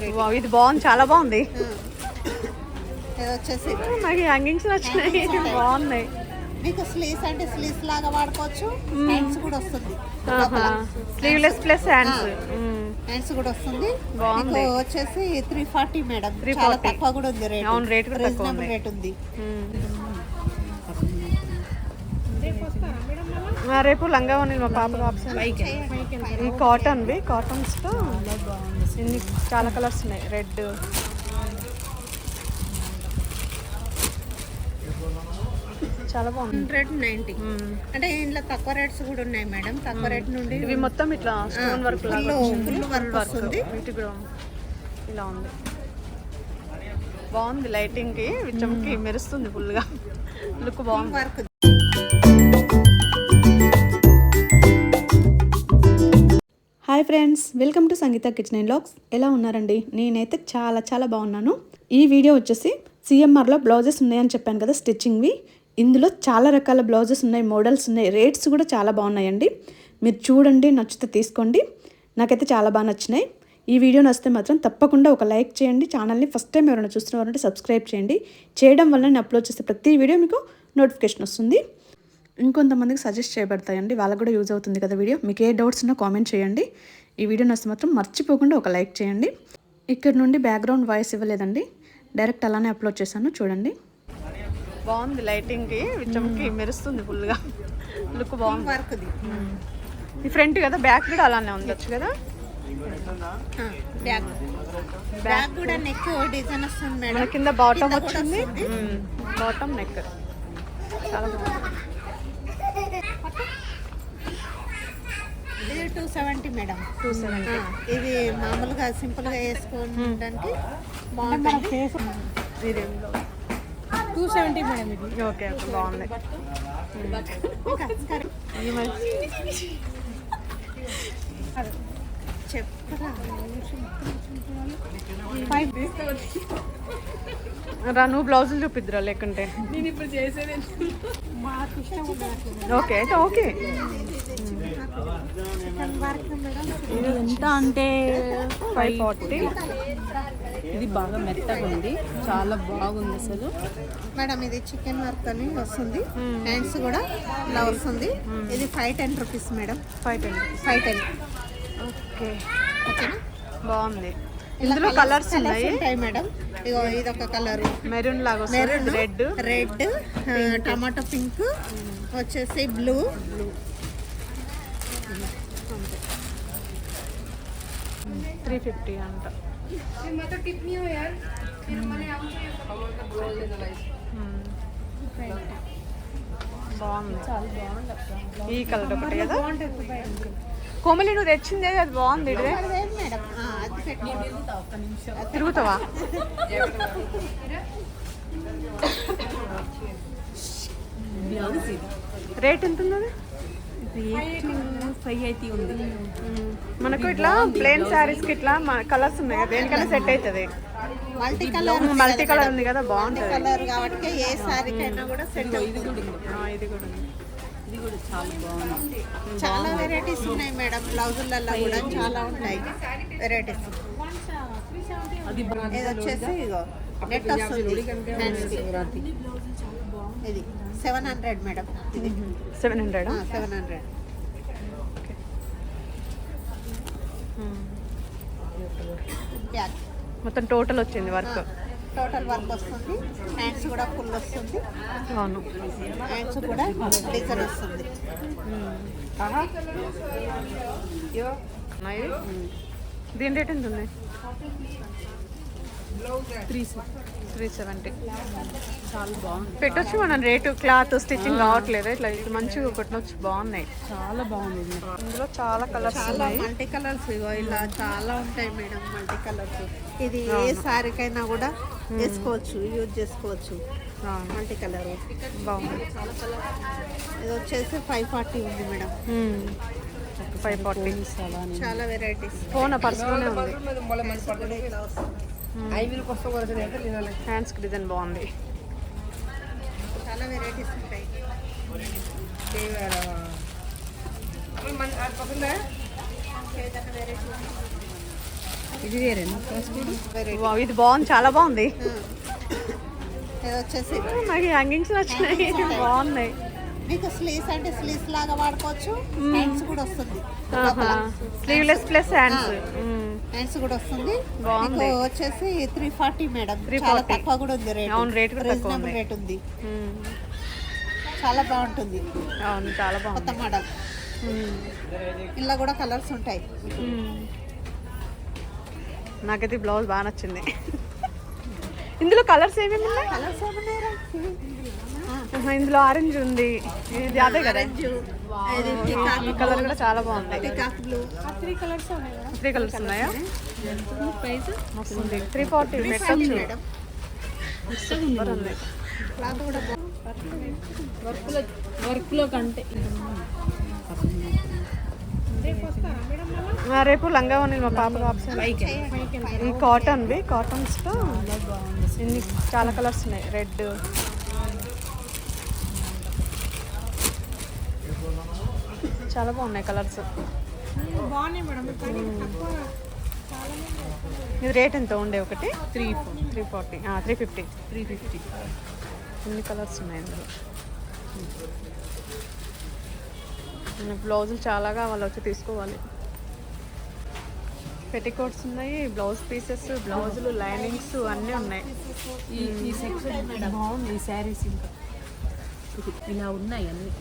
Variety. ఇది బాగుంది, చాలా బాగుంది. ఇది వచ్చేసి నాకు హ్యాంగింగ్స్ నచ్చినాయి, బాగున్నాయి. మీకు స్లీవ్స్ అంటే స్లీవ్స్ లాగా వాడుకోవచ్చు. హ్యాండ్స్ కూడా వస్తుంది, స్లీవ్లెస్ ప్లస్ హ్యాండ్స్. హ్యాండ్స్ కూడా వస్తుంది. బాగుంది. మీకు వచ్చేసి 340 మేడం, చాలా తక్కువ కూడా ఉంది రేట్. అవును, రేట్ కూడా తక్కువ ఉంది. రేట్ ఉంది. రేపు లంగా ఉంది మా పాప ఆప్షన్. ఈ కాటన్వి, కాటన్స్తో ఇన్ని చాలా కలర్స్ ఉన్నాయి. రెడ్, చాలా బాగుంది. 190 అంటే ఇంట్లో తక్కువ రేట్స్ కూడా ఉన్నాయి మేడం. తక్కువ రేట్ నుండి ఇవి మొత్తం ఇట్లా స్టోన్ వర్క్ లాగా ఫుల్ వర్క్ వస్తుంది. వీటి కూడా ఇలా ఉంది, బాగుంది. లైటింగ్ కి విచ్చంకి మెరుస్తుంది ఫుల్ గా, లుక్ బాగుంది. Work. Hi friends, welcome to Sangeetha kitchen and vlogs. ఎలా ఉన్నారండి? నేనైతే చాలా చాలా బాగున్నాను. ఈ వీడియో వచ్చేసి సిఎంఆర్లో బ్లౌజెస్ ఉన్నాయని చెప్పాను కదా, స్టిచ్చింగ్వి. ఇందులో చాలా రకాల బ్లౌజెస్ ఉన్నాయి, మోడల్స్ ఉన్నాయి, రేట్స్ కూడా చాలా బాగున్నాయండి. మీరు చూడండి, నచ్చితే తీసుకోండి. నాకైతే చాలా బాగా నచ్చినాయి. ఈ వీడియో నచ్చితే మాత్రం తప్పకుండా ఒక లైక్ చేయండి. ఛానల్ని ఫస్ట్ టైం ఎవరైనా చూస్తున్నవారంటే సబ్స్క్రైబ్ చేయండి. చేయడం వల్ల నేను అప్లోడ్ చేసే ప్రతి వీడియో మీకు నోటిఫికేషన్ వస్తుంది. ఇంకొంతమందికి సజెస్ట్ చేయబడతాయండి, వాళ్ళకు కూడా యూజ్ అవుతుంది కదా వీడియో. మీకు ఏ డౌట్స్ ఉన్నా కామెంట్ చేయండి. ఈ వీడియో నచ్చితే మాత్రం మర్చిపోకుండా ఒక లైక్ చేయండి. ఇక్కడ నుండి బ్యాక్గ్రౌండ్ వాయిస్ ఇవ్వలేదండి, డైరెక్ట్ అలానే అప్లోడ్ చేశాను, చూడండి. బాగుంది. లైటింగ్ కి విచ్చంకి మెరుస్తుంది ఫుల్ గా, లుక్ బాగుంది. వర్క్ ఈ ఫ్రంట్ కదా, బ్యాక్ కూడా అలానే ఉండొచ్చు కదా. బ్యాక్ కూడా నెక్ డిజైన్ వస్తుంది మేడం. కింద బాటమ్ వచ్చింది, బాటమ్ నెక్ చాలా బాగుంది. ఇది 270 మేడం. 270. ఇది మామూలుగా సింపుల్ గా వేసుకోవడానికి బాగుంటుంది. 270 మేడం. ఇది ఓకే, బాగుంది. చెప్పరా రా, నువ్వు బ్లౌజులు చూపిద్దురా, లేకుంటే నేను ఇప్పుడు చేసేది ఓకే అయితే ఓకే. ఇది ఎంత అంటే 540. ఇది బాగా మెత్తగా ఉంది, చాలా బాగుంది అసలు మేడం. ఇది చికెన్ వర్క్ అని వస్తుంది, హ్యాండ్స్ కూడా ఇలా వస్తుంది. ఇది 510 రూపీస్ మేడం. 510. ఓకే, ఓకేనా? బాగుంది. ఇందులో కలర్స్ ఉన్నాయి మేడం. ఇగో ఇది ఒక కలర్, మెరూన్ లాగా వస్తుంది, రెడ్, టమాటో పింక్, వచ్చేసి బ్లూ. 350 అంట. బాగుంది, ఈ కలర్ ఒకటి కదా. కోమలి, నువ్వు తెచ్చింది అది బాగుంది. ఇదే మేడం, అది తిరుగుతావా? రేట్ ఎంత ఉంది? 580 ఉంది. మనకు ఇట్లా ప్లెయిన్ శారీస్ కి ఇట్లా కలర్స్ ఉన్నాయి కదా, దేనికైనా సెట్ అవుతుంది. మల్టీ కలర్ ఉంది కదా, బాగుంటుంది. కలర్ కాబట్టి ఏ సారీకైనా కూడా సెట్ అవుతుంది. ఇది కూడా చాలా బాగుంది. చాలా వెరైటీస్ ఉన్నాయి మేడం. బ్లౌజులలో కూడా చాలా ఉంటాయి వెరైటీస్. ఇది వచ్చేసి ఇగో నెట్ వస్తుంది హ్యాండ్స్కి. ఇది 700 మేడం. ఇది 700. 700. బ్యాక్ మొత్తం టోటల్ వచ్చింది వర్క్. టోటల్ వర్క్ వస్తుంది. హ్యాండ్స్ కూడా ఫుల్ వస్తుంది. అవును, హ్యాండ్స్ కూడా డిజైన్ వస్తుంది. దీని రేట్ ఎంత ఉంది? 370. చాలా బాగుంది. పెట్టొచ్చు మనం రేటు. క్లాత్ స్టిచ్చింగ్ కావట్లేదు, ఇట్లా ఇది మంచిగా కొట్టవచ్చు. బాగున్నాయి, చాలా బాగుంది. ఇందులో చాలా కలర్స్ చాలా ఉన్నాయి. మల్టీ కలర్స్ ఇగో ఇలా చాలా ఉంటాయి మేడం. మల్టీ కలర్స్ ఇది ఏ సారీకైనా కూడా వేసుకోవచ్చు, యూజ్ చేసుకోవచ్చు. మల్టీ కలర్ బాగుంది. ఇది వచ్చేసి 540 ఉంది మేడం. 540. చాలా వెరైటీస్. ఫోన్ పర్సులోనే ఉంది. హ్యాండ్స్ కి డిజైన్ బాగుంది. చాలా వెరైటీస్ ఉంటాయి. ఏదైనా వెరైటీ. ఇది వేరేనా కాస్ట్ ఇది? వావ్, ఇది బాగుంది, చాలా బాగుంది. ఇది వచ్చేసి నాకు హ్యాంగింగ్స్ నచ్చినాయి, బాగున్నాయి. మీకు స్లీవ్స్ అంటే స్లీవ్స్ లాగా వాడుకోవచ్చు. హ్యాండ్స్ కూడా వస్తుంది, స్లీవ్లెస్ ప్లస్ హ్యాండ్స్. హ్యాండ్స్ కూడా వస్తుంది. బాగుంది. మీకు వచ్చేసి 340 మేడం. 340. చాలా తక్కువ కూడా ఉంది రేట్. అవును, రేట్ కూడా తక్కువ రీజనబుల్ ఉంది. రేట్ ఉంది. చాలా బాగుంటుంది. అవును, చాలా కొత్త బాగుంది. మోడల్. ఇలా కూడా కలర్స్ ఉంటాయి. నాకైతే ఈ బ్లౌజ్ బాగా నచ్చింది. ఇందులో కలర్స్ ఏమేమి ఉన్నాయి? కలర్స్ ఏమన్నారా? ఇందులో ఆరెంజ్ ఉంది, ఇది అదే కదా. ఈ కలర్ కూడా చాలా బాగుంది. Peacock blue. 3 కలర్స్ ఉన్నాయా? ప్రైస్ వస్తుంది 340 పెట్టచ్చు. మేడం సూపర్ ఉంది. క్లాత్ కూడా వర్క్లో కంటే రేపు లంగా ఉన్నాయి మా పాప ఆప్షన్. ఈ కాటన్వి, కాటన్స్తో ఇన్ని చాలా కలర్స్ ఉన్నాయి. రెడ్, చాలా బాగున్నాయి కలర్స్. ఇది రేట్ ఎంత ఉండే ఒకటి? 340, 350. 350. ఇన్ని కలర్స్ ఉన్నాయి ఇందులో. బ్లౌజులు చాలా కావాలి, వచ్చి తీసుకోవాలి. పెట్టికోట్స్ ఉన్నాయి, బ్లౌజ్ పీసెస్, బ్లౌజులు, లైనింగ్స్ అన్నీ ఉన్నాయి. ఈ సెక్షన్ బాగుంది. ఈ శారీస్ ఇంకా ఇలా ఉన్నాయి అన్నీ.